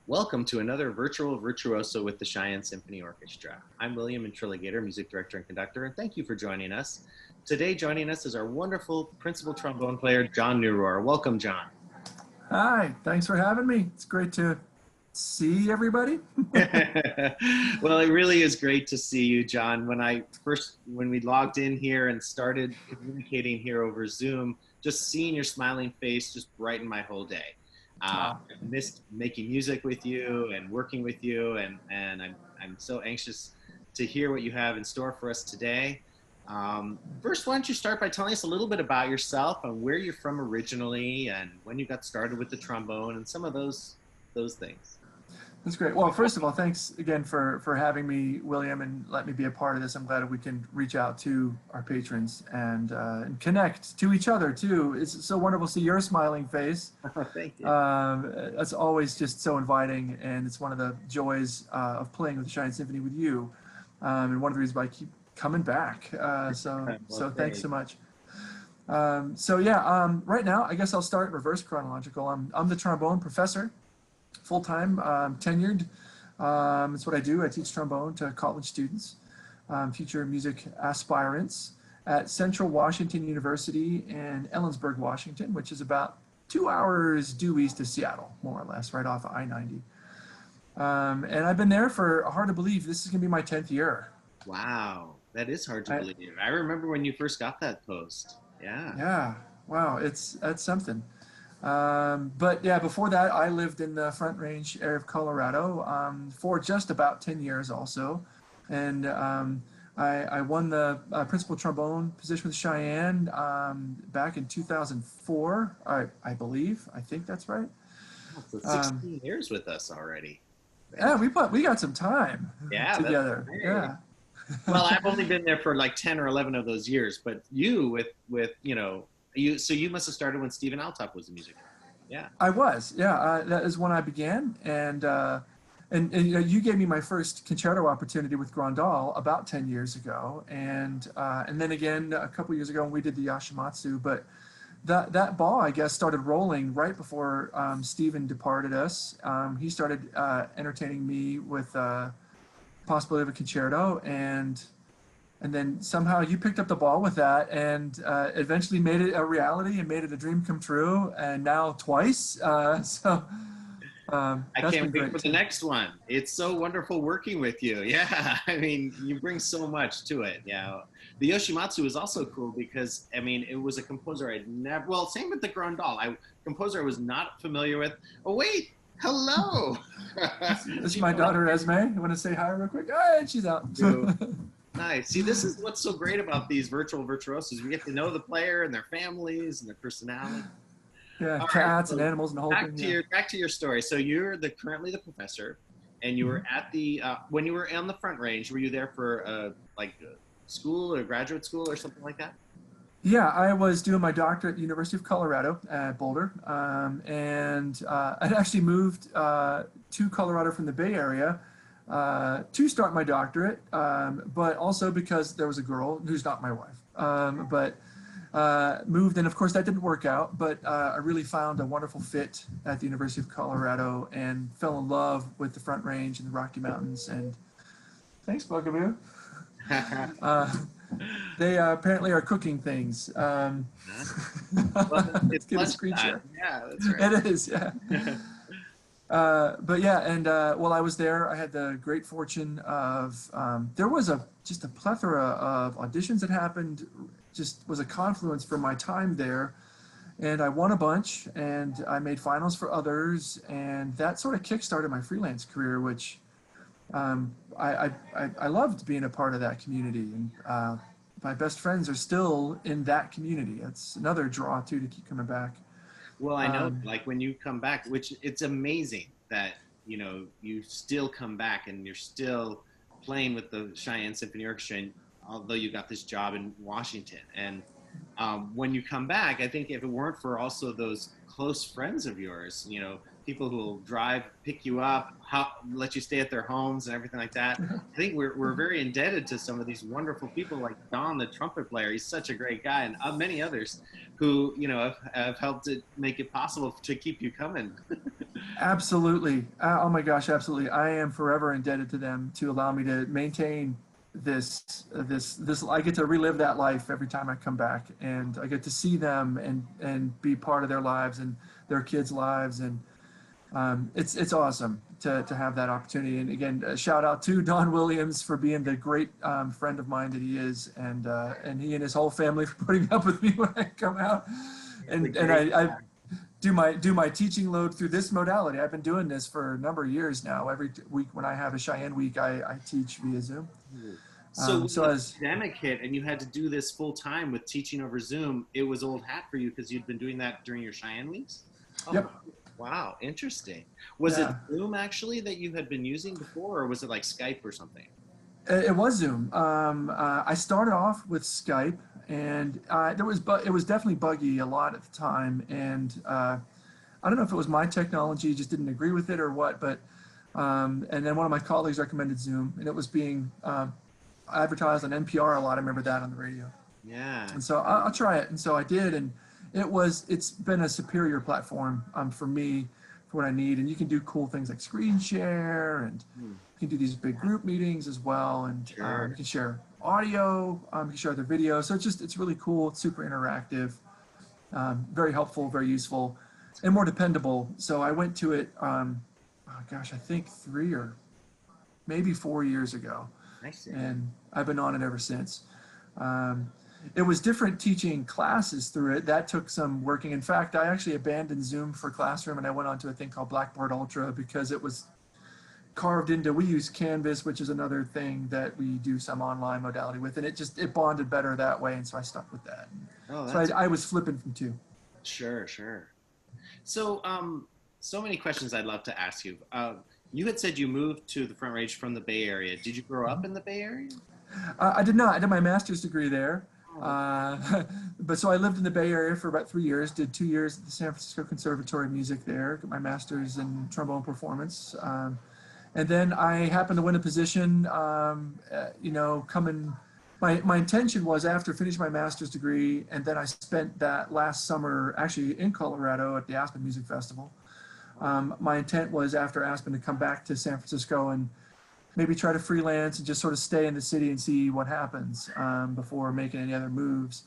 Welcome to another virtual Virtuoso with the Cheyenne Symphony Orchestra. I'm William Introligator, music director and conductor, and thank you for joining us. Today joining us is our wonderful principal trombone player, John Neurohr. Welcome, John. Hi, thanks for having me. It's great to see everybody. Well, it really is great to see you, John. When we logged in here and started communicating here over Zoom, just seeing your smiling face just brightened my whole day. I missed making music with you and working with you, and I'm so anxious to hear what you have in store for us today. First, why don't you start by telling us a little bit about yourself and where you're from originally and when you got started with the trombone and some of those things. That's great. Well, first of all, thanks again for having me, William, and let me be a part of this. I'm glad we can reach out to our patrons and connect to each other too. It's so wonderful to see your smiling face. Thank you. That's always just so inviting, and it's one of the joys of playing with the Cheyenne Symphony with you, and one of the reasons why I keep coming back. So thanks so much. Right now, I guess I'll start in reverse chronological. I'm the trombone professor, full-time, tenured. It's what I do. I teach trombone to college students, future music aspirants at Central Washington University in Ellensburg, Washington, which is about 2 hours due east of Seattle, more or less, right off of I-90. And I've been there for, hard to believe, this is going to be my 10th year. Wow, that is hard to believe. I remember when you first got that post. Yeah. Yeah. Wow. That's something. But yeah, before that, I lived in the Front Range area of Colorado for just about 10 years also. And I won the principal trombone position with Cheyenne back in 2004, I believe. I think that's right. So 16 years with us already. Yeah, we got some time together. Yeah. Well, I've only been there for like 10 or 11 of those years, but you so you must have started when Stephen Altop was the music director. Yeah. I was, yeah. That is when I began, and you gave me my first concerto opportunity with Grandal about 10 years ago, and then again a couple years ago when we did the Yoshimatsu. But that ball, I guess, started rolling right before Stephen departed us. He started entertaining me with possibility of a concerto, and then somehow you picked up the ball with that and eventually made it a reality and made it a dream come true, and now twice. I can't wait for the next one. It's so wonderful working with you. Yeah, I mean, you bring so much to it. Yeah, the Yoshimatsu is also cool because, I mean, it was a composer I'd never, well, same with the Grandal. Composer I was not familiar with. Oh, wait. Hello. This is my daughter Esme. You want to say hi real quick? Oh, she's out. Nice. See, this is what's so great about these virtual virtuosos. We get to know the player and their families and their personality. Yeah, all cats and animals and the whole thing. Back to your story. So you're currently the professor, and you were at the when you were on the Front Range. Were you there for like school or graduate school or something like that? Yeah, I was doing my doctorate at the University of Colorado at Boulder, and I'd actually moved to Colorado from the Bay Area to start my doctorate, but also because there was a girl who's not my wife, but moved, and of course that didn't work out, but I really found a wonderful fit at the University of Colorado and fell in love with the Front Range and the Rocky Mountains, and thanks, Bugaboo. They apparently are cooking things. Well, let's get a screen share. Yeah, that's right. It is, yeah. But yeah, and while I was there, I had the great fortune of, there was just a plethora of auditions that happened, just was a confluence for my time there. And I won a bunch, and I made finals for others, and that sort of kickstarted my freelance career, which I loved being a part of that community, and my best friends are still in that community. That's another draw too to keep coming back. Well, I know, like when you come back, which it's amazing that you still come back and you're still playing with the Cheyenne Symphony Orchestra, and although you got this job in Washington. And when you come back, I think if it weren't for also those close friends of yours, you know, people who will drive, pick you up, let you stay at their homes and everything like that, I think we're very indebted to some of these wonderful people like Don, the trumpet player. He's such a great guy, and many others who, you know, have helped to make it possible to keep you coming. Absolutely. Oh my gosh, absolutely. I am forever indebted to them to allow me to maintain this. I get to relive that life every time I come back, and I get to see them and be part of their lives and their kids' lives, and it's awesome to have that opportunity. And again, a shout out to Don Williams for being the great friend of mine that he is, and he and his whole family for putting up with me when I come out, and I do my teaching load through this modality. I've been doing this for a number of years now. Every week when I have a Cheyenne week, I teach via Zoom. So when So the as pandemic hit and you had to do this full time with teaching over Zoom, it was old hat for you because you'd been doing that during your Cheyenne weeks? Oh, Yep. wow, interesting. Was it Yeah, Zoom actually that you had been using before, or was it like Skype or something? it was Zoom. I started off with Skype, and it was definitely buggy a lot at the time, and I don't know if it was my technology just didn't agree with it or what, but and then one of my colleagues recommended Zoom, and it was being advertised on NPR a lot. I remember that on the radio, Yeah, and so I'll try it, and so I did, and it's been a superior platform for me for what I need, and you can do cool things like screen share, and hmm, you can do these big group meetings as well, and you sure. can share audio, you can share the video, so it's really cool. It's super interactive, very helpful, very useful, and more dependable. So I went to it, oh gosh, I think 3 or maybe 4 years ago, I see. and I've been on it ever since. Um, it was different teaching classes through it. That took some working. In fact, I actually abandoned Zoom for Classroom, and I went on to a thing called Blackboard Ultra because it was carved into, we use Canvas, which is another thing that we do some online modality with, and it bonded better that way, and so I stuck with that. Oh, So that's I was flipping from two. sure, sure. So, so many questions I'd love to ask you. You had said you moved to the Front Range from the Bay Area. Did you grow up in the Bay Area? I did not. I did my master's degree there. Oh, Uh, but so I lived in the Bay Area for about 3 years, did 2 years at the San Francisco Conservatory of Music there, got my master's in trombone performance. And then I happened to win a position, coming, my intention was after finishing my master's degree, and then I spent that last summer actually in Colorado at the Aspen Music Festival. My intent was after Aspen to come back to San Francisco and maybe try to freelance and just sort of stay in the city and see what happens before making any other moves.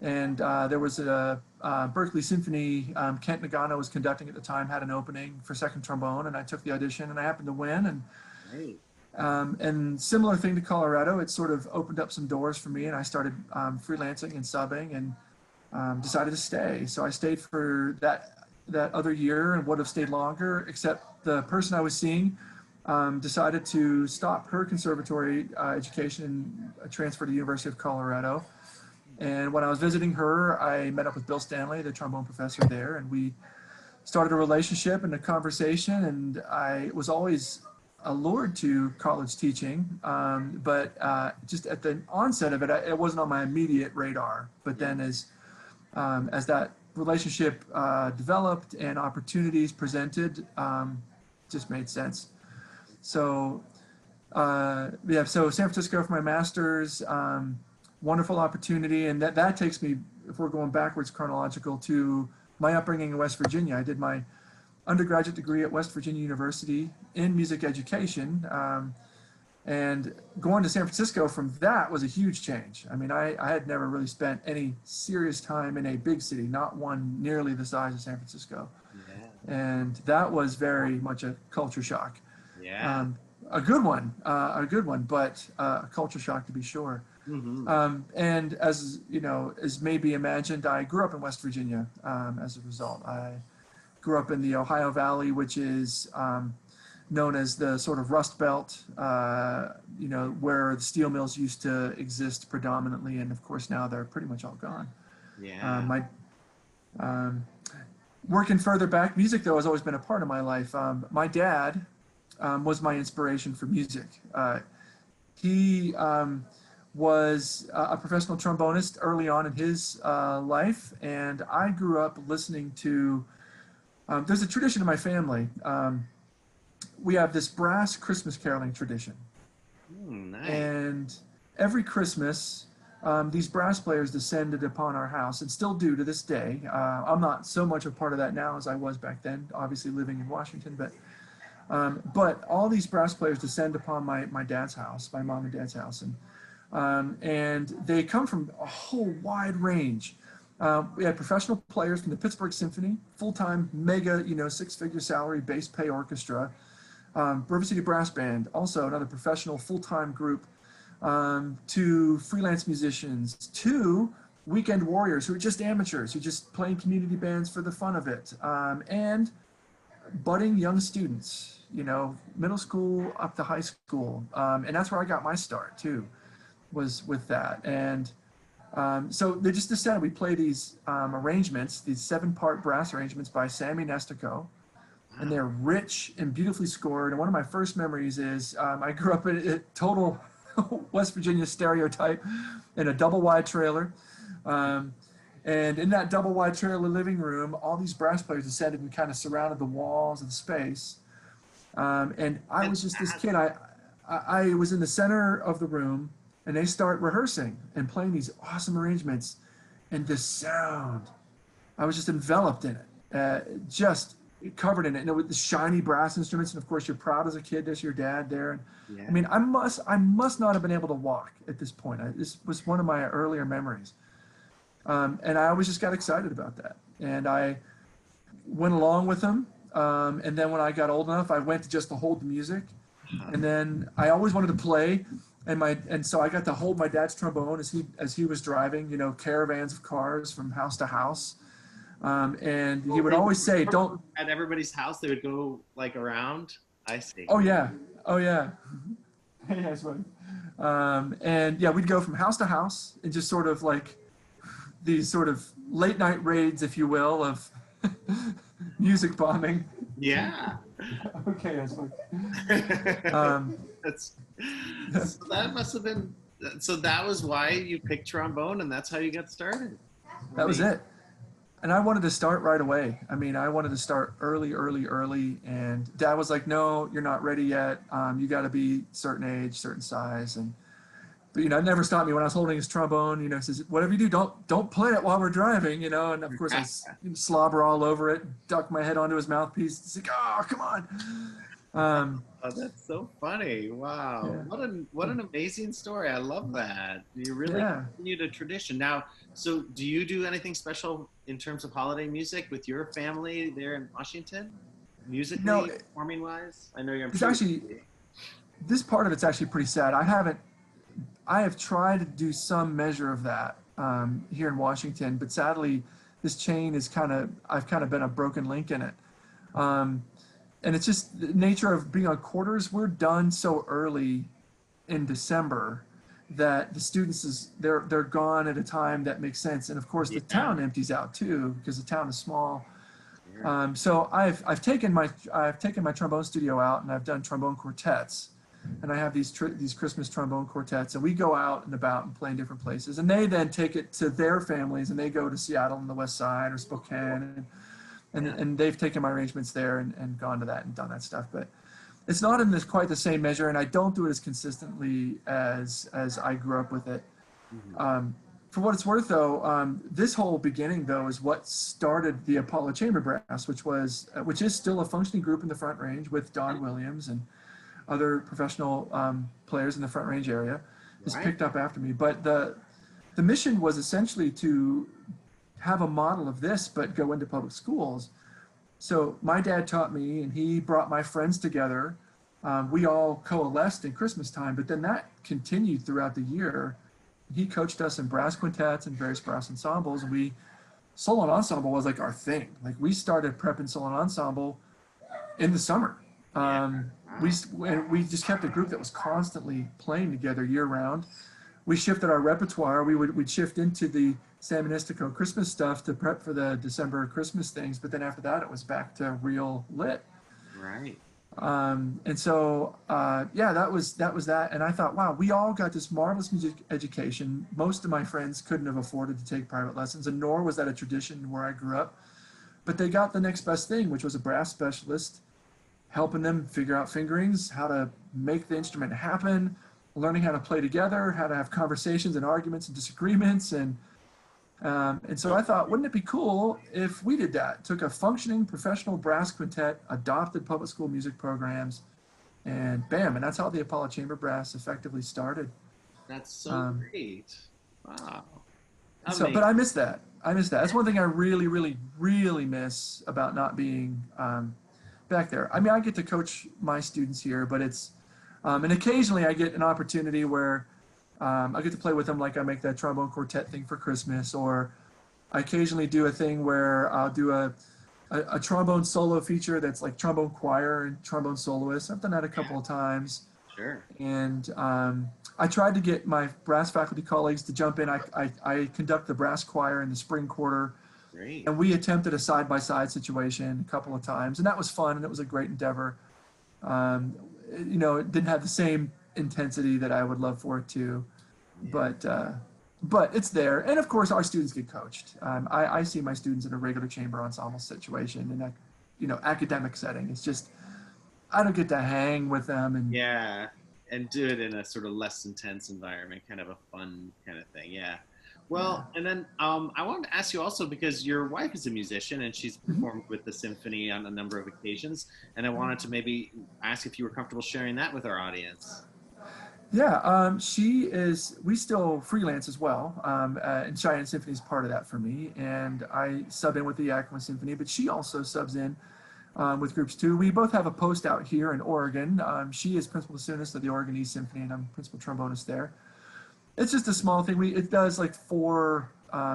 And there was a Berkeley Symphony, Kent Nagano was conducting at the time, had an opening for second trombone, and I took the audition and I happened to win. great. And similar thing to Colorado, it sort of opened up some doors for me, and I started freelancing and subbing, and decided to stay. So I stayed for that other year and would have stayed longer, except the person I was seeing decided to stop her conservatory education and transfer to the University of Colorado. And when I was visiting her, I met up with Bill Stanley, the trombone professor there, and we started a relationship and a conversation. And I was always allured to college teaching, but just at the onset of it, it wasn't on my immediate radar. But then as that relationship developed and opportunities presented, just made sense. So so San Francisco for my master's, wonderful opportunity, and that takes me, if we're going backwards chronological, to my upbringing in West Virginia. I did my undergraduate degree at West Virginia University in music education, and going to San Francisco from that was a huge change. I mean, I had never really spent any serious time in a big city, not one nearly the size of San Francisco, Yeah, and that was very much a culture shock. yeah. A good one, but a culture shock to be sure. Mm-hmm. And as you know, as maybe imagined, I grew up in West Virginia. As a result, I grew up in the Ohio Valley, which is known as the sort of Rust Belt. Where the steel mills used to exist predominantly, and of course now they're pretty much all gone. Yeah. My working further back, music though has always been a part of my life. My dad was my inspiration for music. He was a professional trombonist early on in his life, and I grew up listening to. There's a tradition in my family. We have this brass Christmas caroling tradition, Nice. and every Christmas, these brass players descended upon our house and still do to this day. I'm not so much a part of that now as I was back then, obviously living in Washington, but all these brass players descend upon my dad's house, my mom and dad's house, and they come from a whole wide range. We had professional players from the Pittsburgh Symphony, full-time mega, six-figure salary, base pay orchestra. River City Brass Band, also another professional full-time group, to freelance musicians, to weekend warriors who are just amateurs, who just playing community bands for the fun of it, and budding young students, middle school up to high school. And that's where I got my start too, was with that. And so they just decided we play these arrangements, these 7-part brass arrangements by Sammy Nestico, and they're rich and beautifully scored. And one of my first memories is I grew up in a total West Virginia stereotype in a double wide trailer. And in that double wide trailer living room, all these brass players descended and kind of surrounded the walls of the space. And I was just this kid. I was in the center of the room, and they start rehearsing and playing these awesome arrangements. And this sound, I was just enveloped in it, just covered in it. With the shiny brass instruments, and of course you're proud as a kid. There's your dad there. And Yeah. I mean, I must not have been able to walk at this point. This was one of my earlier memories. And I always just got excited about that. And I went along with them. And then when I got old enough, I went to just to hold the music. And then I always wanted to play. And so I got to hold my dad's trombone as he was driving, caravans of cars from house to house. And he would always say, "Don't." At everybody's house, they would go like around. I see. Oh yeah, oh yeah. Yeah, it's funny. And yeah, we'd go from house to house and just sort of like these sort of late night raids, if you will, of music bombing. Yeah. Okay, that's funny. That's so that must have been. So that was why you picked trombone, and that's how you got started. That was it. And I wanted to start right away. I mean, I wanted to start early. And Dad was like, "No, you're not ready yet. You got to be certain age, certain size." But it never stopped me when I was holding his trombone. He says, "Whatever you do, don't play it while we're driving." And of course I slobber all over it, duck my head onto his mouthpiece. He's like, "Oh, come on." Oh, that's so funny! Wow, Yeah. what an amazing story! I love that. You really Yeah. continued a tradition. Now, so do you do anything special in terms of holiday music with your family there in Washington, musically, No, performing wise? I know you're. it's actually, this part of it's actually pretty sad. I have tried to do some measure of that here in Washington, but sadly, this chain I've kind of been a broken link in it. And it's just the nature of being on quarters. We're done so early in December that the students they're gone at a time that makes sense. And of course, the town empties out too because the town is small. So I've taken my trombone studio out, and I've done trombone quartets. And I have these Christmas trombone quartets, and we go out and about and play in different places. And they then take it to their families, and they go to Seattle on the West Side or Spokane, and they've taken my arrangements there and gone to that and done that stuff. But it's not in quite the same measure, and I don't do it as consistently as I grew up with it. For what it's worth, though, this whole beginning though is what started the Apollo Chamber Brass, which is still a functioning group in the Front Range with Don Williams and other professional players in the Front Range area. Is picked up after me. But the mission was essentially to have a model of this, but go into public schools. So my dad taught me, and he brought my friends together. We all coalesced in Christmas time, but then that continued throughout the year. He coached us in brass quintets and various brass ensembles, and solo and ensemble was like our thing. Like we started prepping solo and ensemble in the summer. We just kept a group that was constantly playing together year round. We shifted our repertoire. We'd shift into the San Ministico Christmas stuff to prep for the December Christmas things, but then after that it was back to real lit. Right. And so, yeah, that was that. And I thought, wow, we all got this marvelous music education. Most of my friends couldn't have afforded to take private lessons, and nor was that a tradition where I grew up. But they got the next best thing, which was a brass specialist, helping them figure out fingerings, how to make the instrument happen, learning how to play together, how to have conversations and arguments and disagreements. And so I thought, wouldn't it be cool if we did that? Took a functioning professional brass quintet, adopted public school music programs, and bam, and that's how the Apollo Chamber Brass effectively started. That's so Um, great. Wow. so, but Amazing. I miss that. I miss that. That's one thing I really, really, really miss about not being back there. I mean, I get to coach my students here, but and occasionally I get an opportunity where I get to play with them, like I make that trombone quartet thing for Christmas, or I occasionally do a thing where I'll do a trombone solo feature that's like trombone choir and trombone soloist. I've done that a Yeah, couple of times. sure. And I tried to get my brass faculty colleagues to jump in. I conduct the brass choir in the spring quarter, Great. and we attempted a side-by-side situation a couple of times, and that was fun, and it was a great endeavor. Um, it didn't have the same intensity that I would love for it to, Yeah. but it's there. And of course, our students get coached. I see my students in a regular chamber ensemble situation in a academic setting. It's just I don't get to hang with them, and Yeah. And do it in a sort of less intense environment, kind of a fun kind of thing. Yeah. yeah. Well, and then I wanted to ask you also because your wife is a musician and she's Mhm. performed with the symphony on a number of occasions. And I wanted to maybe ask if you were comfortable sharing that with our audience. Yeah, she is. We still freelance as well, and Cheyenne Symphony is part of that for me. And I sub in with the Yakima Symphony, but she also subs in with groups too. We both have a post out here in Oregon. She is principal bassoonist of the Oregon East Symphony, and I'm principal trombonist there. It's just a small thing. It does like four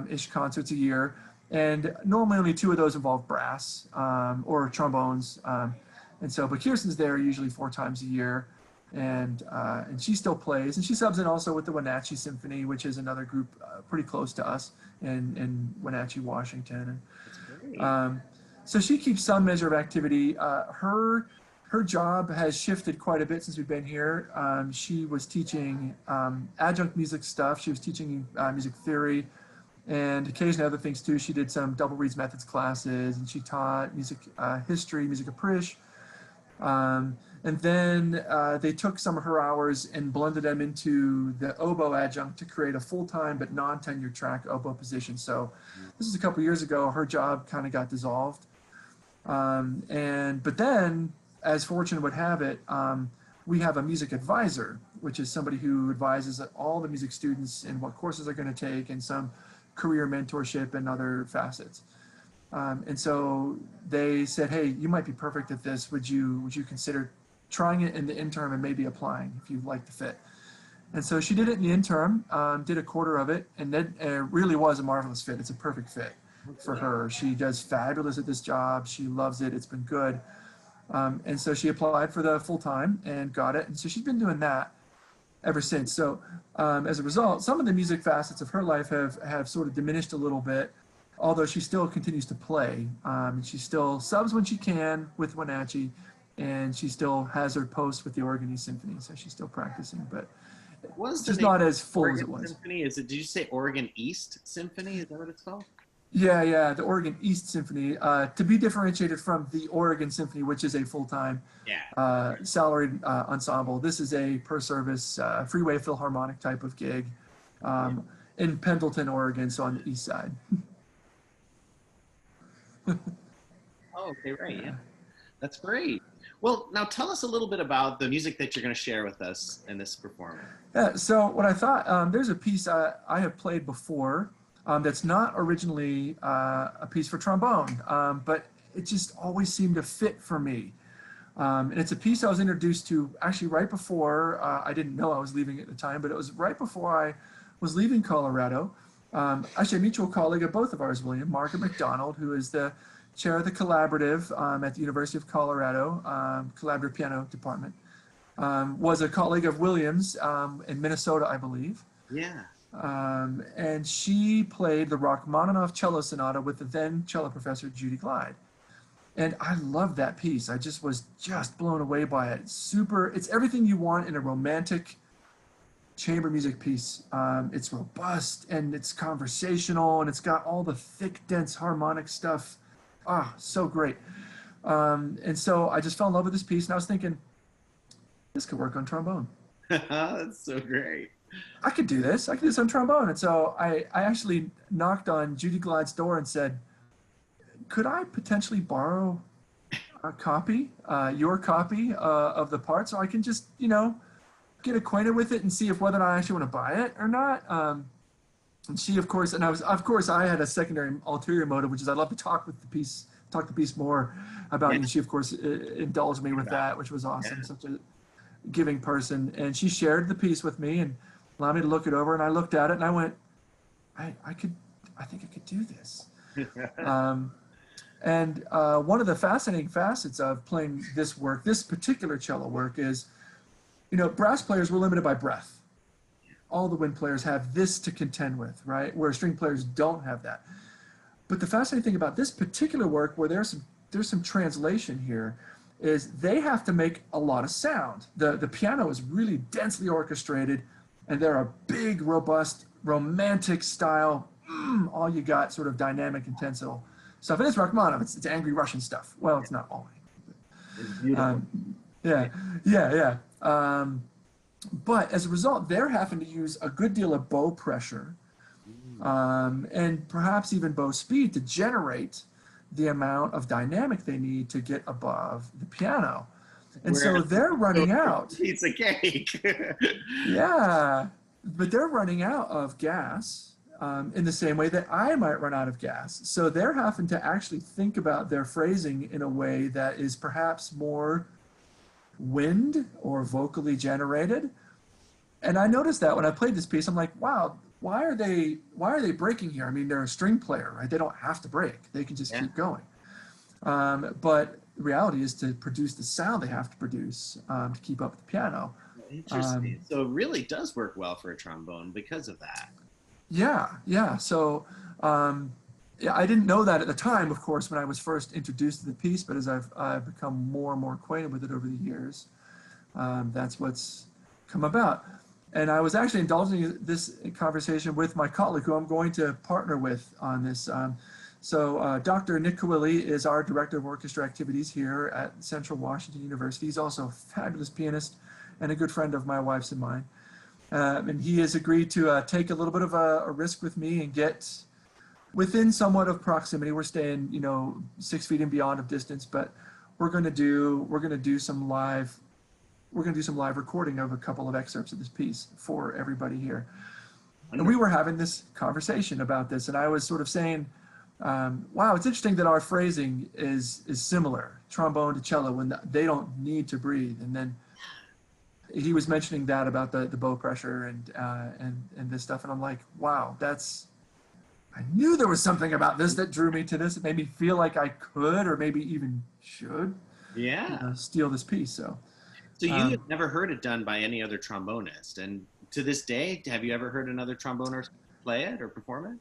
ish concerts a year, and normally only two of those involve brass or trombones. But Kirsten's there usually 4 times a year, and she still plays, and she subs in also with the Wenatchee Symphony, which is another group pretty close to us in Wenatchee, Washington. That's And great. so she keeps some measure of activity. Her job has shifted quite a bit since we've been here. She was teaching adjunct music stuff. She was teaching music theory and occasionally other things too. She did some double reeds methods classes, and she taught music history, music caprice. And then they took some of her hours and blended them into the oboe adjunct to create a full-time but non-tenured track oboe position. So this is a couple years ago. Her job kind of got dissolved. But then, as fortune would have it, we have a music advisor, which is somebody who advises all the music students in what courses they're going to take and some career mentorship and other facets. And so they said, "Hey, you might be perfect at this. Would you consider trying it in the interim and maybe applying if you like the fit?" And so she did it in the interim, did a quarter of it, and then it really was a marvelous fit. It's a perfect fit for her. She does fabulous at this job. She loves it. It's been good. And so she applied for the full time and got it. And so she's been doing that ever since. So as a result, some of the music facets of her life have sort of diminished a little bit, although she still continues to play. And she still subs when she can with Wenatchee, and she still has her post with the Oregon East Symphony. So she's still practicing, but What was it's the just name not of as the full as Oregon it was. Symphony? Did you say Oregon East Symphony? Is that what it's called? Yeah, the Oregon East Symphony, to be differentiated from the Oregon Symphony, which is a full-time Yeah. salaried ensemble. This is a per-service freeway philharmonic type of gig in Pendleton, Oregon, so on the east side. Oh, okay, right. Yeah. That's great. Well, now tell us a little bit about the music that you're going to share with us in this performance. Yeah, so what I thought, there's a piece I have played before that's not originally a piece for trombone, but it just always seemed to fit for me. And it's a piece I was introduced to actually right before I didn't know I was leaving at the time, but it was right before I was leaving Colorado. Actually, a mutual colleague of both of ours, William, Margaret McDonald, who is the chair of the collaborative at the University of Colorado, collaborative piano department, was a colleague of Williams in Minnesota, I believe. Yeah. And she played the Rachmaninoff cello sonata with the then cello professor Judy Glide. And I love that piece. I just was just blown away by it. Super, it's everything you want in a romantic chamber music piece. It's robust and it's conversational and it's got all the thick, dense harmonic stuff. Ah, so great. And so I just fell in love with this piece and I was thinking, this could work on trombone. That's so great. I could do this. I could do this on trombone. And so I actually knocked on Judy Glide's door and said, could I potentially borrow a copy, your copy of the part, so I can just, get acquainted with it and see if whether or not I actually want to buy it or not. And she, of course, I had a secondary ulterior motive, which is I'd love to talk the piece more about you. And she, of course, indulged me with that, which was awesome. Yeah. Such a giving person. And she shared the piece with me and allowed me to look it over. And I looked at it and I went, I think I could do this. And one of the fascinating facets of playing this particular cello work is, brass players were limited by breath. All the wind players have this to contend with, right? Where string players don't have that. But the fascinating thing about this particular work, where there's some translation here, is they have to make a lot of sound. The piano is really densely orchestrated, and there are big, robust, romantic style, all you got sort of dynamic, intenso stuff. And it's Rachmaninoff. It's angry Russian stuff. Well, it's not all. It's beautiful. Yeah. But as a result, they're having to use a good deal of bow pressure and perhaps even bow speed to generate the amount of dynamic they need to get above the piano. And so they're running out. Piece of cake. Yeah, but they're running out of gas in the same way that I might run out of gas. So they're having to actually think about their phrasing in a way that is perhaps more wind or vocally generated. And I noticed that when I played this piece, I'm like, wow, why are they breaking here? I mean, they're a string player, right? They don't have to break. They can just keep going. But the reality is to produce the sound they have to produce to keep up with the piano. Interesting. So it really does work well for a trombone because of that. Yeah. So I didn't know that at the time, of course, when I was first introduced to the piece, but as I've become more and more acquainted with it over the years, that's what's come about. And I was actually indulging this conversation with my colleague, who I'm going to partner with on this. So Dr. Nick Kawili is our Director of Orchestra Activities here at Central Washington University. He's also a fabulous pianist and a good friend of my wife's and mine. And he has agreed to take a little bit of a risk with me and get within somewhat of proximity. We're staying, 6 feet and beyond of distance, but we're going to do some live recording of a couple of excerpts of this piece for everybody here. And we were having this conversation about this, and I was sort of saying, wow, it's interesting that our phrasing is similar, trombone to cello, when they don't need to breathe. And then he was mentioning that about the bow pressure and this stuff, and I'm like, wow, I knew there was something about this that drew me to this. It made me feel like I could, or maybe even should, steal this piece. So you have never heard it done by any other trombonist, and to this day, have you ever heard another trombonist play it or perform it?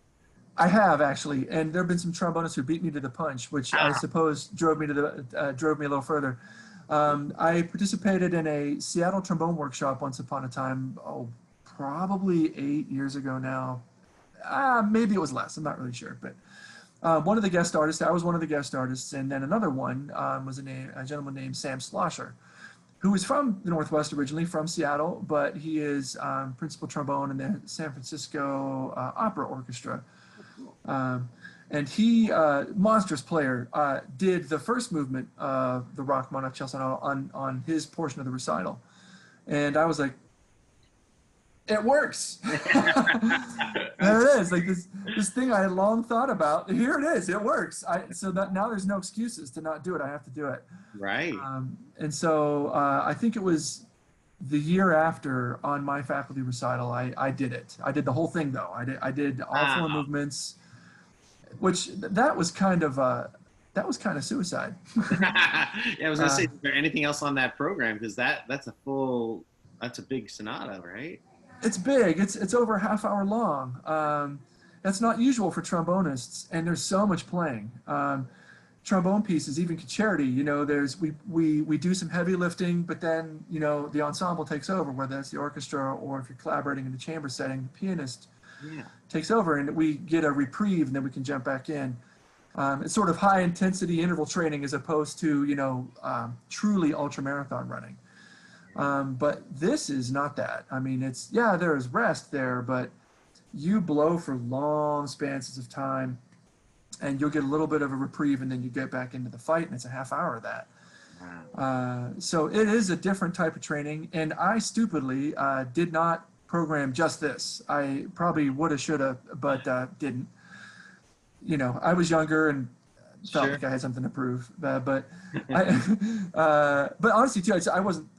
I have, actually, and there have been some trombonists who beat me to the punch, which I suppose drove me a little further. I participated in a Seattle trombone workshop once upon a time, probably 8 years ago now. Maybe it was less, I'm not really sure, but I was one of the guest artists, and then another one was a gentleman named Sam Slosher, who is from the Northwest originally, from Seattle, but he is principal trombone in the San Francisco Opera Orchestra. And he, monstrous player, did the first movement of the Rachmaninoff cello sonata on his portion of the recital. And I was like, it works. There it is. Like this thing I had long thought about. Here it is. It works. So that now there's no excuses to not do it. I have to do it. Right. And so I think it was the year after on my faculty recital, I did it. I did the whole thing though. I did all four movements, which that was kind of suicide. Yeah, I was gonna say, is there anything else on that program? Because that's a big sonata, right? It's big. It's over a half hour long. That's not usual for trombonists, and there's so much playing. trombone pieces, even concerti, you know, we do some heavy lifting, but then, you know, the ensemble takes over, whether that's the orchestra or if you're collaborating in the chamber setting, the pianist takes over, and we get a reprieve, and then we can jump back in. It's sort of high intensity interval training as opposed to, you know, truly ultra marathon running. But this is not that. I mean, it's, yeah, there is rest there, but you blow for long spans of time, and you'll get a little bit of a reprieve, and then you get back into the fight, and it's a half hour of that. So it is a different type of training, and I stupidly did not program just this. I probably would have, should have, but didn't. You know, I was younger and felt like I had something to prove. But honestly, too,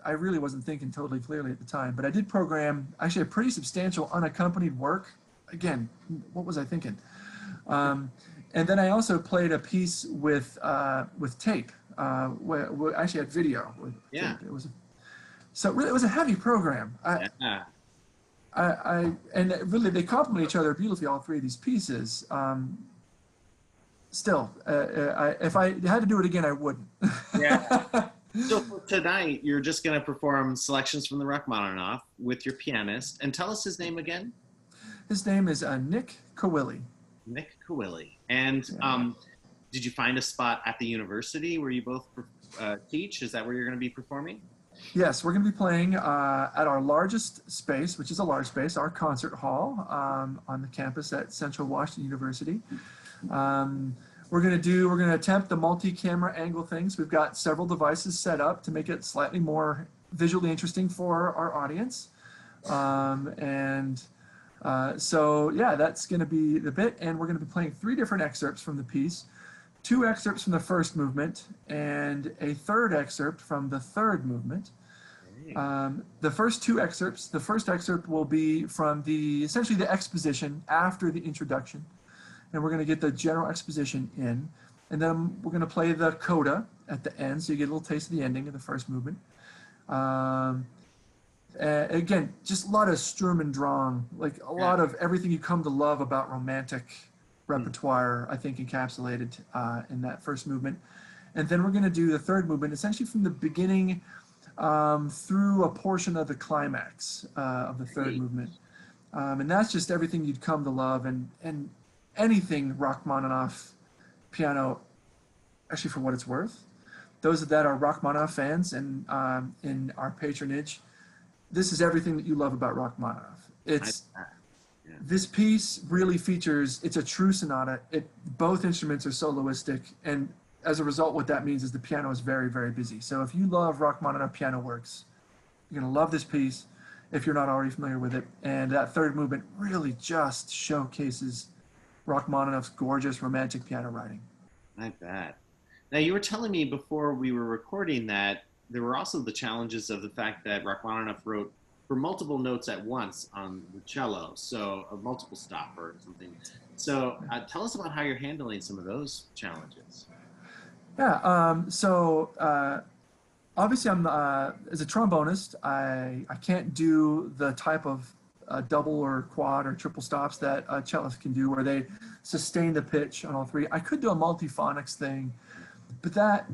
I really wasn't thinking totally clearly at the time. But I did program actually a pretty substantial unaccompanied work. Again, what was I thinking? And then I also played a piece with tape. We actually had video with tape. It was so really, it was a heavy program. And really they complement each other beautifully, all three of these pieces. Still, if I had to do it again, I wouldn't. So for tonight, you're just going to perform selections from the Rachmaninoff with your pianist. And tell us his name again. His name is Nick Kawili. Nick Kawili. And did you find a spot at the university where you both teach? Is that where you're going to be performing? Yes, we're going to be playing at our largest space, which is a large space, our concert hall on the campus at Central Washington University. We're going to attempt the multi-camera angle things. We've got several devices set up to make it slightly more visually interesting for our audience. So yeah, that's going to be the bit. And we're going to be playing 3 different excerpts from the piece, 2 excerpts from the first movement, and a 3rd excerpt from the 3rd movement. The first 2 excerpts, the first excerpt will be from essentially the exposition after the introduction. And we're going to get the general exposition in. And then we're going to play the coda at the end, so you get a little taste of the ending of the first movement. Again, just a lot of Sturm und Drang, like a lot of everything you come to love about romantic repertoire, I think, encapsulated in that first movement. And then we're going to do the 3rd movement, essentially from the beginning through a portion of the climax of the 3rd movement. And that's just everything you'd come to love, and anything Rachmaninoff piano, actually, for what it's worth. Those that are Rachmaninoff fans and in our patronage, this is everything that you love about Rachmaninoff. This piece really features, it's a true sonata. Both instruments are soloistic, and as a result, what that means is the piano is very, very busy. So if you love Rachmaninoff piano works, you're going to love this piece if you're not already familiar with it. And that 3rd movement really just showcases Rachmaninoff's gorgeous romantic piano writing. I bet. Now, you were telling me before we were recording that there were also the challenges of the fact that Rachmaninoff wrote for multiple notes at once on the cello, so a multiple stop or something. So tell us about how you're handling some of those challenges. Yeah, obviously I'm, as a trombonist, I can't do the type of double or quad or triple stops that cellists can do, where they sustain the pitch on all 3. I could do a multiphonics thing, but that,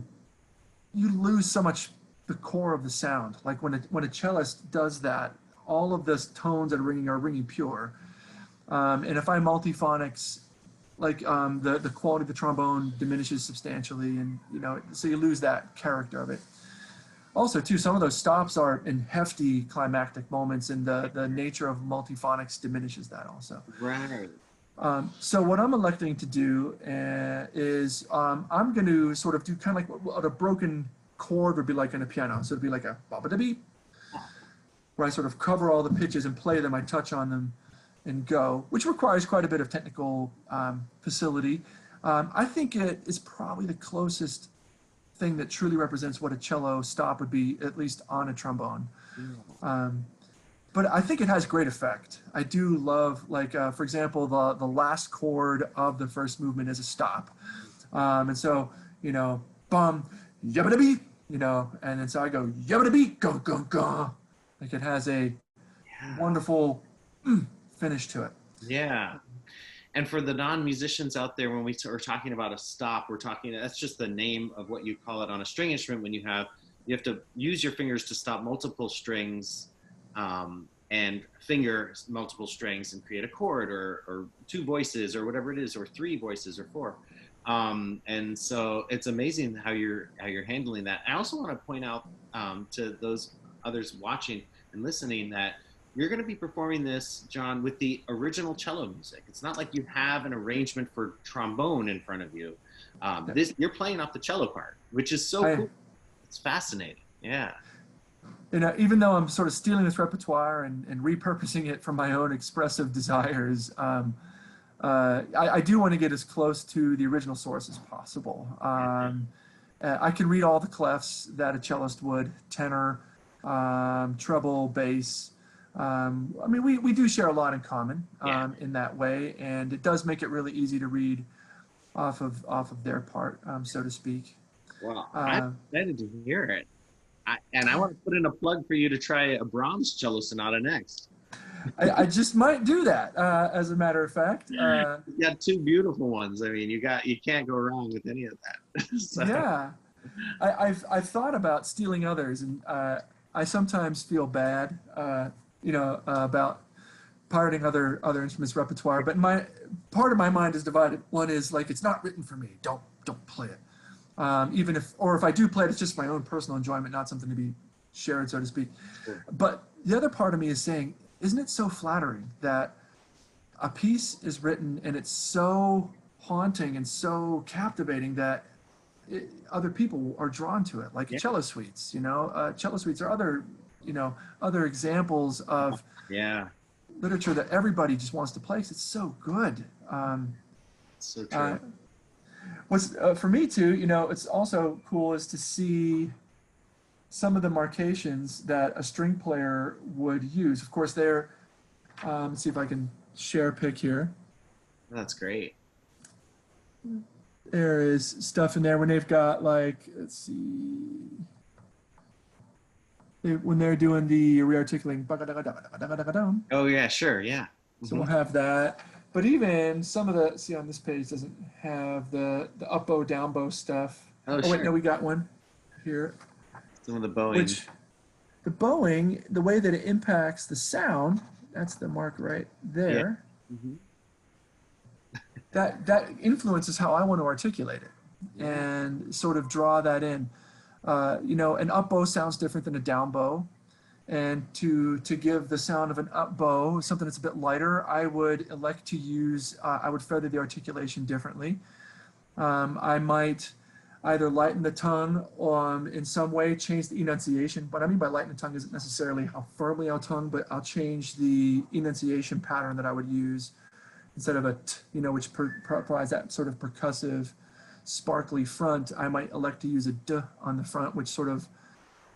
you lose so much the core of the sound. Like when a cellist does that, all of the tones that are ringing pure. And if I multiphonics, like the quality of the trombone diminishes substantially, and so you lose that character of it. Also, too, some of those stops are in hefty climactic moments, and the nature of multiphonics diminishes that also. Right. So what I'm electing to do is I'm going to sort of do kind of like what a broken chord would be like in a piano. So it'd be like a ba-ba-da-beep, where I sort of cover all the pitches and play them, I touch on them and go, which requires quite a bit of technical facility. I think it is probably the closest thing that truly represents what a cello stop would be, at least on a trombone. But I think it has great effect. I do love, like, for example, the last chord of the first movement is a stop. And so, bum, yabba-da-beep, and then so I go, yabba-da-beep, go, go, go. Like, it has a wonderful finish to it. Yeah. And for the non-musicians out there, when we are talking about a stop, that's just the name of what you call it on a string instrument. When you have to use your fingers to stop multiple strings, and finger multiple strings and create a chord, or two voices or whatever it is, or three voices or four. And so it's amazing how you're handling that. I also want to point out, to those others watching and listening, that you're going to be performing this, John, with the original cello music. It's not like you have an arrangement for trombone in front of you. You're playing off the cello part, which is so cool. It's fascinating. Yeah. Even though I'm sort of stealing this repertoire and repurposing it for my own expressive desires, I do want to get as close to the original source as possible. I can read all the clefs that a cellist would: tenor, treble, bass. I mean, we do share a lot in common in that way, and it does make it really easy to read off of their part, so to speak. Well, I'm excited to hear it. And I want to put in a plug for you to try a Brahms cello sonata next. I just might do that, as a matter of fact. You got two beautiful ones. I mean, you can't go wrong with any of that. So. Yeah, I've thought about stealing others, and I sometimes feel bad, about pirating other instruments' repertoire. But part of my mind is divided. One is like, it's not written for me. Don't play it. Even if I do play it, it's just my own personal enjoyment, not something to be shared, so to speak. Sure. But the other part of me is saying, isn't it so flattering that a piece is written and it's so haunting and so captivating that other people are drawn to it, like cello suites. Cello suites are other examples of literature that everybody just wants to play because it's so good. So true. What's for me too, it's also cool is to see some of the marcations that a string player would use. Of course, let's see if I can share a pic here. That's great. There is stuff in there when they've got, like, let's see, when they're doing the rearticulating. Oh yeah, sure, yeah. Mm-hmm. So we'll have that. But even some of on this page doesn't have the up bow, down bow stuff. Oh, sure. Wait, no, we got one here. Some of the bowing. The bowing, the way that it impacts the sound, that's the mark right there. Yeah. Mm-hmm. That influences how I want to articulate it and sort of draw that in. An up bow sounds different than a down bow. And to give the sound of an up bow, something that's a bit lighter, I would elect to use, I would feather the articulation differently. I might either lighten the tongue in some way, change the enunciation. What I mean by lighten the tongue isn't necessarily how firmly I'll tongue, but I'll change the enunciation pattern that I would use. Instead of a t, which provides that sort of percussive, sparkly front, I might elect to use a d on the front, which sort of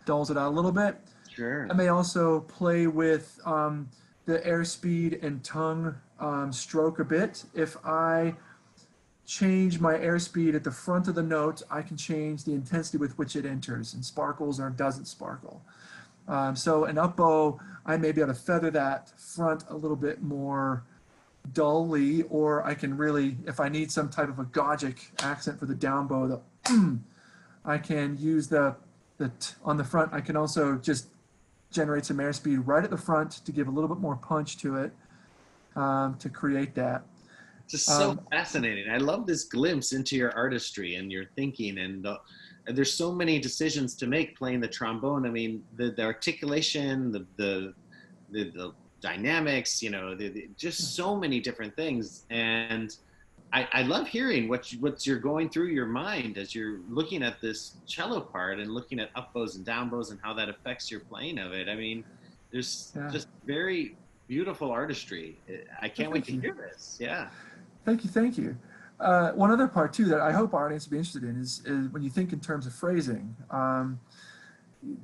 dulls it out a little bit. Sure. I may also play with the airspeed and tongue stroke a bit. If I change my airspeed at the front of the note, I can change the intensity with which it enters and sparkles or doesn't sparkle. So an up bow, I may be able to feather that front a little bit more dully, or I can really, if I need some type of a gogic accent for the down bow, I can use the t on the front. I can also just generate some airspeed right at the front to give a little bit more punch to it, to create that. Just so fascinating. I love this glimpse into your artistry and your thinking, and there's so many decisions to make playing the trombone. I mean, the articulation, the dynamics, just so many different things. And I love hearing what you're going through your mind as you're looking at this cello part and looking at up bows and down bows and how that affects your playing of it. I mean, there's just very beautiful artistry. I can't wait to hear this. Yeah. Thank you. One other part too that I hope our audience will be interested in is when you think in terms of phrasing.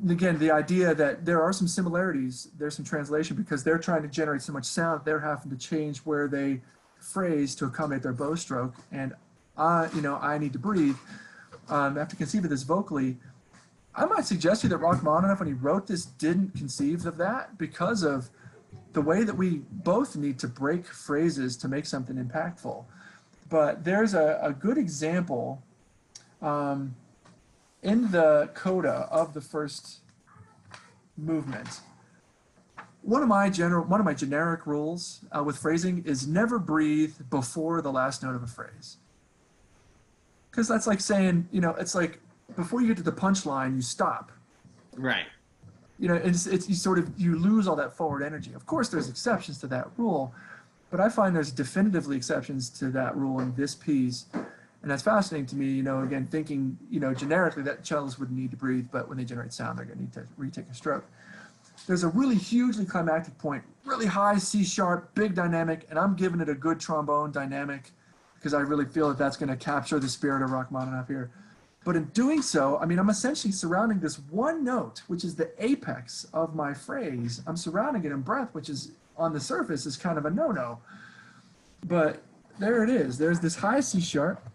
Again, the idea that there are some similarities, there's some translation because they're trying to generate so much sound, they're having to change where they phrase to accommodate their bow stroke, and I need to breathe. I have to conceive of this vocally. I might suggest to you that Rachmaninoff, when he wrote this, didn't conceive of that because of the way that we both need to break phrases to make something impactful. But there's a good example in the coda of the first movement. One of my generic rules with phrasing is never breathe before the last note of a phrase. Because that's like saying, it's like before you get to the punchline, you stop. Right. It's you lose all that forward energy. Of course, there's exceptions to that rule, but I find there's definitively exceptions to that rule in this piece. And that's fascinating to me, again, thinking, generically that cellists would need to breathe, but when they generate sound, they're going to need to retake a stroke. There's a really hugely climactic point, really high C sharp, big dynamic, and I'm giving it a good trombone dynamic because I really feel that that's going to capture the spirit of Rachmaninoff here. But in doing so, I'm essentially surrounding this one note, which is the apex of my phrase. I'm surrounding it in breath, which is on the surface is kind of a no-no. But there it is. There's this high C sharp.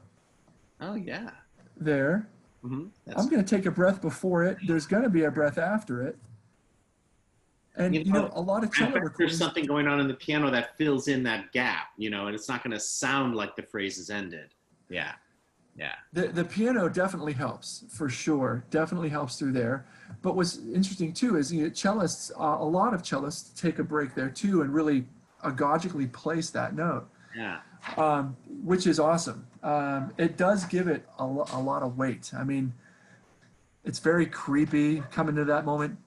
Oh, yeah. There. Mm-hmm. I'm going to take a breath before it. There's going to be a breath after it. And, a lot of cello recordings. There's something going on in the piano that fills in that gap, and it's not going to sound like the phrase is ended. Yeah. Yeah. The piano definitely helps, for sure. Definitely helps through there. But what's interesting, too, is cellists, a lot of cellists take a break there, too, and really agogically place that note. Yeah. Which is awesome. It does give it a lot of weight. It's very creepy coming to that moment.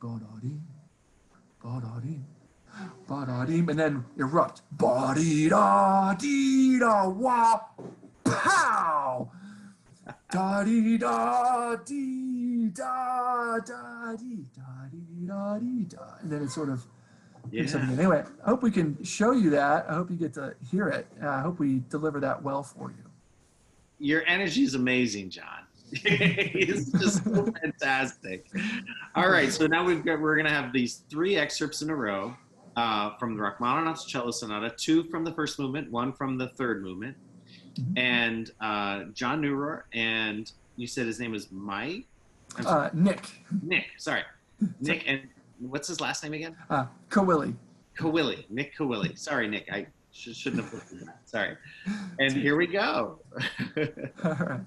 And then erupt. Ba-dee-da-dee-da-wah, pow! Da-dee-da-dee-da-da-dee-da-dee-da. And then it sort of picks up again. Anyway, I hope we can show you that. I hope you get to hear it. I hope we deliver that well for you. Your energy is amazing, John. It's just so fantastic. All right, so now we're going to have these 3 excerpts in a row from the Rachmaninoff's Cello Sonata, 2 from the first movement, 1 from the third movement. Mm-hmm. And John Neurohr, and you said his name was Mike? Nick. Nick, sorry. Nick, and what's his last name again? Kawili. Kawili, Nick Kawili. Sorry, Nick, I shouldn't have looked at that. Sorry. And here we go. All right.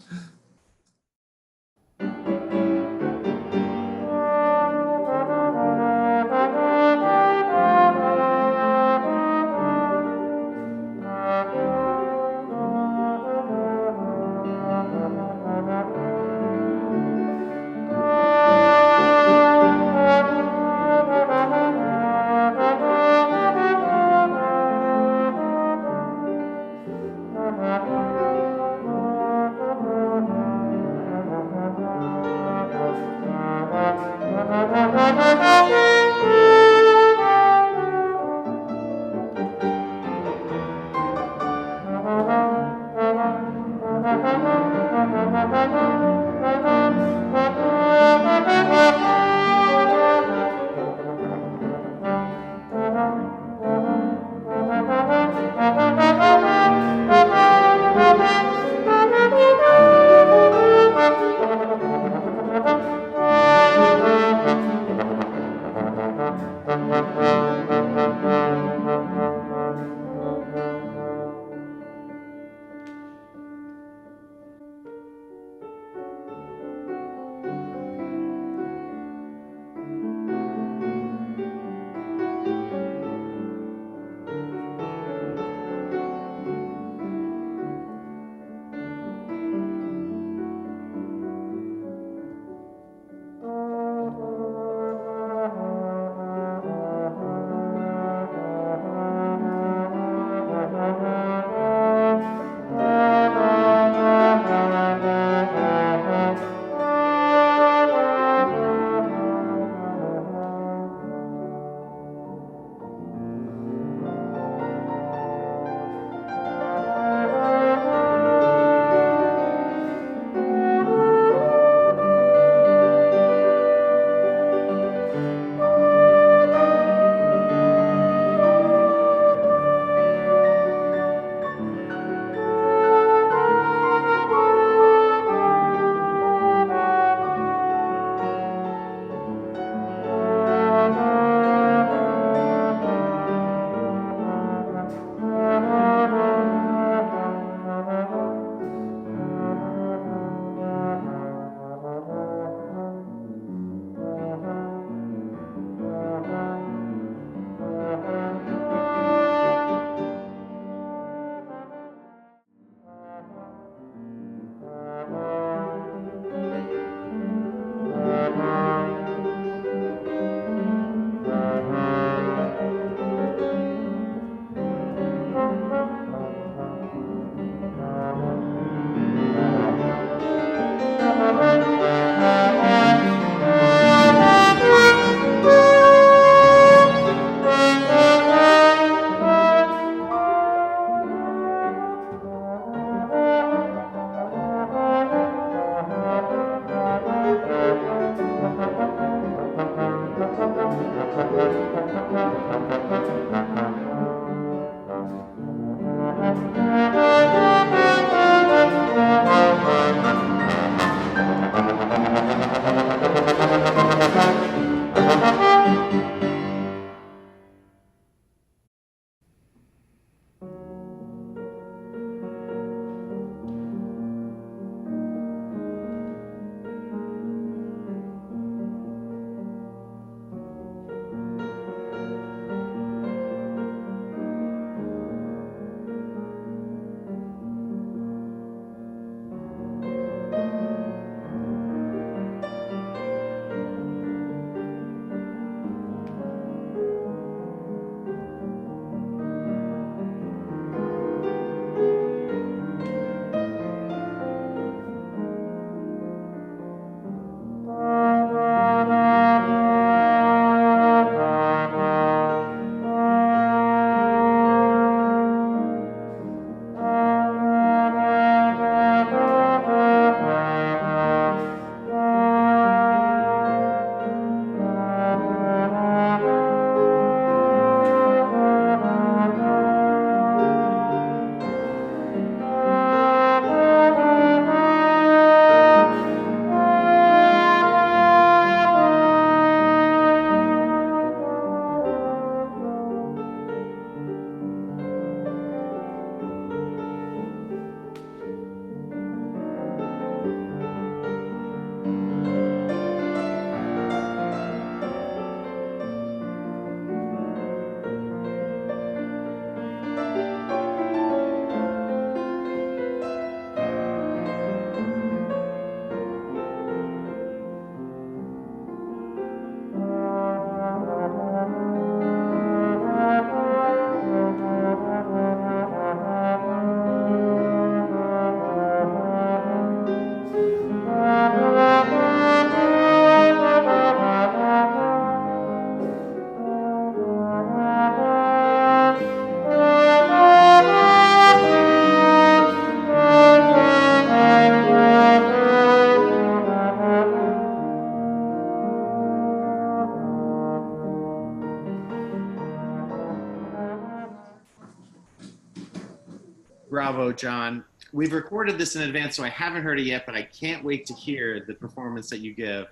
Bravo, John. We've recorded this in advance, so I haven't heard it yet, but I can't wait to hear the performance that you give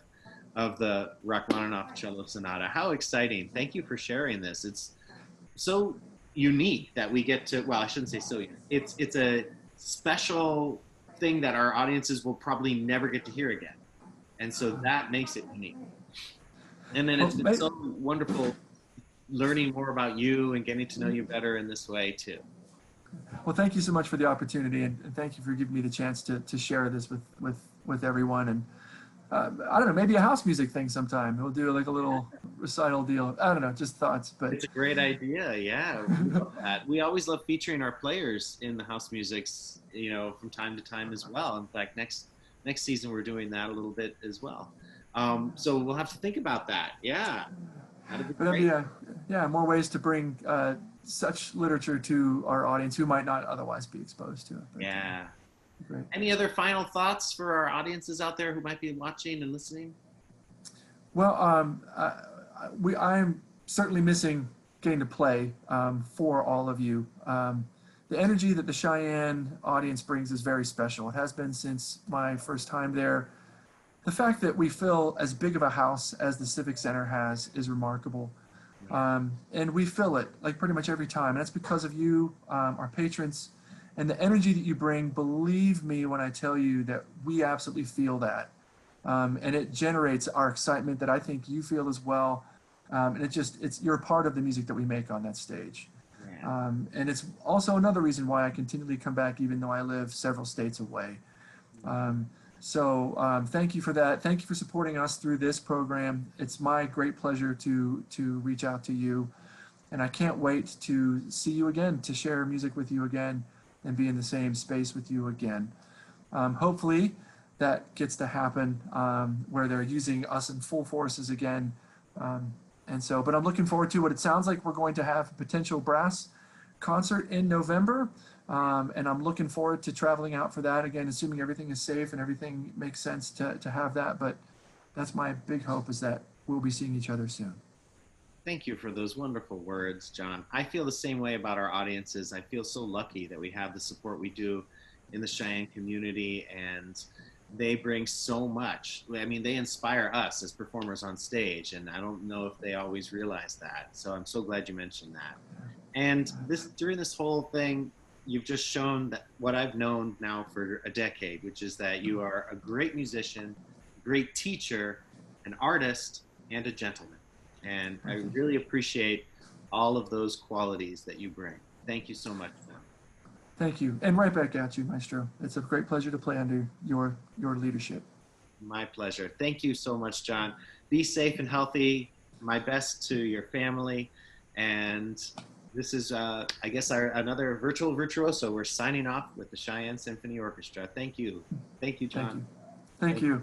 of the Rachmaninoff Cello Sonata. How exciting. Thank you for sharing this. It's so unique that we get to, well, I shouldn't say so unique. It's a special thing that our audiences will probably never get to hear again. And so that makes it unique. And then it's been so wonderful learning more about you and getting to know you better in this way too. Well, thank you so much for the opportunity, and thank you for giving me the chance to share this with everyone. And I don't know, maybe a house music thing sometime. We'll do like a little recital deal. I don't know, just thoughts. But it's a great idea. Yeah, we love that. We always love featuring our players in the house musics, you know, from time to time as well. In fact, next season we're doing that a little bit as well. So we'll have to think about that. Yeah, that'd be great. Yeah, more ways to bring such literature to our audience who might not otherwise be exposed to it. But, yeah. Great. Any other final thoughts for our audiences out there who might be watching and listening? Well, I'm certainly missing getting to play for all of you. The energy that the Cheyenne audience brings is very special. It has been since my first time there. The fact that we fill as big of a house as the Civic Center has is remarkable. And we fill it like pretty much every time. And that's because of you, our patrons, and the energy that you bring. Believe me when I tell you that we absolutely feel that. And it generates our excitement that I think you feel as well. And you're a part of the music that we make on that stage. Yeah. And it's also another reason why I continually come back, even though I live several states away. So thank you for that. Thank you for supporting us through this program. It's my great pleasure to reach out to you. And I can't wait to see you again, to share music with you again, and be in the same space with you again. Hopefully that gets to happen where they're using us in full forces again. But I'm looking forward to what it sounds like. We're going to have a potential brass concert in November. And I'm looking forward to traveling out for that again, assuming everything is safe and everything makes sense to have that. But that's my big hope, is that we'll be seeing each other soon. Thank you for those wonderful words, John. I feel the same way about our audiences. I feel so lucky that we have the support we do in the Cheyenne community, and they bring so much. I mean, they inspire us as performers on stage, and I don't know if they always realize that. So I'm so glad you mentioned that. And this during this whole thing, you've just shown that what I've known now for a decade, which is that you are a great musician, great teacher, an artist, and a gentleman. And I Thank you. really appreciate all of those qualities that you bring. Thank you so much, John. Thank you. And right back at you, Maestro. It's a great pleasure to play under your leadership. My pleasure. Thank you so much, John. Be safe and healthy. My best to your family. And this is, I guess, another virtual virtuoso. We're signing off with the Cheyenne Symphony Orchestra. Thank you. Thank you, Thank John. you. Thank you.